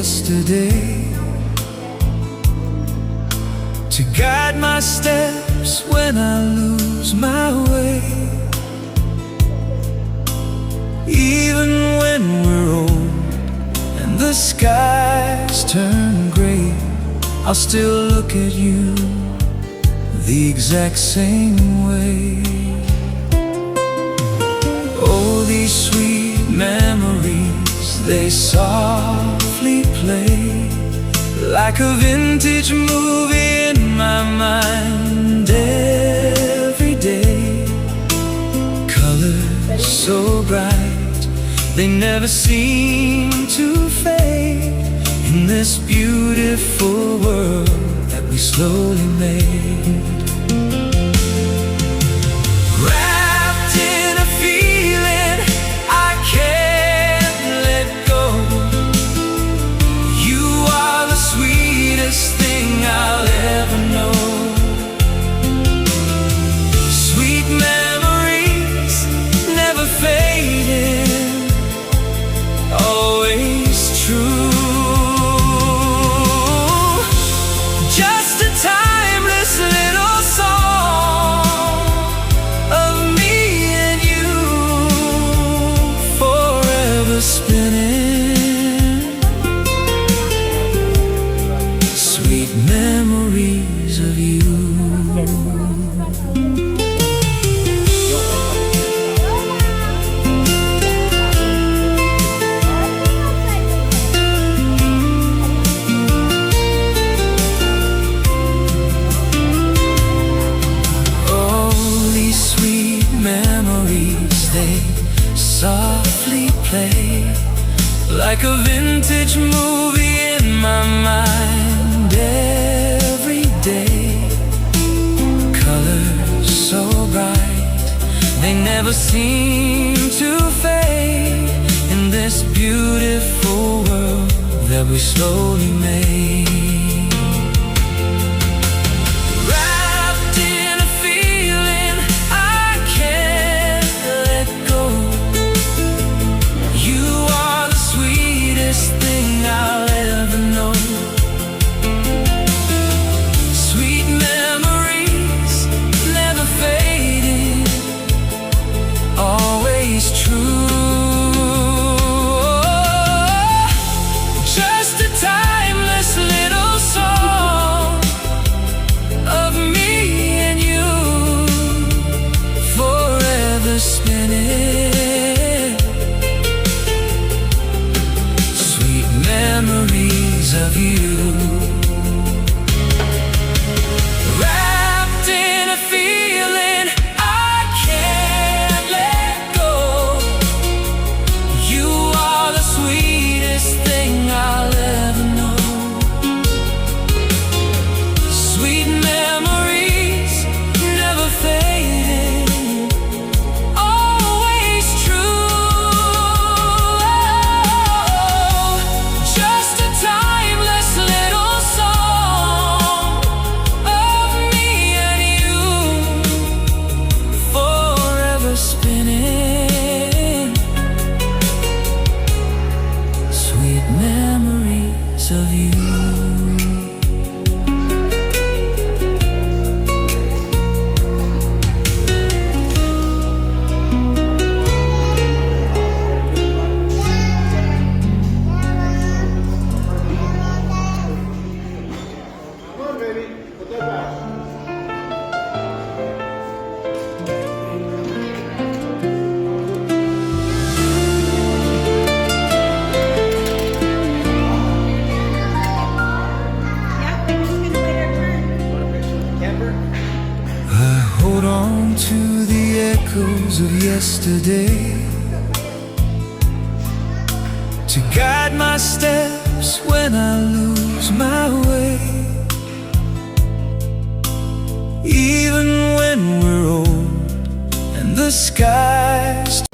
yesterday, to guide my steps when I lose my way. Even when we're old and the skies turn gray, I'll still look at you the exact same way. Oh, these sweet memories, they softly play like a vintage movie in my mind every day. Colors so bright, they never seem to fade in this beautiful world that we slowly made. Wrapped in a feeling I can't let go. You are the sweetest thing I'll ever know. Sweet memories never fading, always true. Just a timeless little song of me and you, forever spinning. Sweet memories of you. They softly play like a vintage movie in my mind every day. Colors so bright, they never seem to fade in this beautiful world that we slowly made. Spinning. Sweet memories of you. Wrapped in a feeling I can't let go. You are the sweetest thing I'll ever know. Sweet memories never fade, spinning. Sweet memories of you. Come on, baby. Put that back. Hold on to the echoes of yesterday to guide my steps when I lose my way. Even when we're old and the skies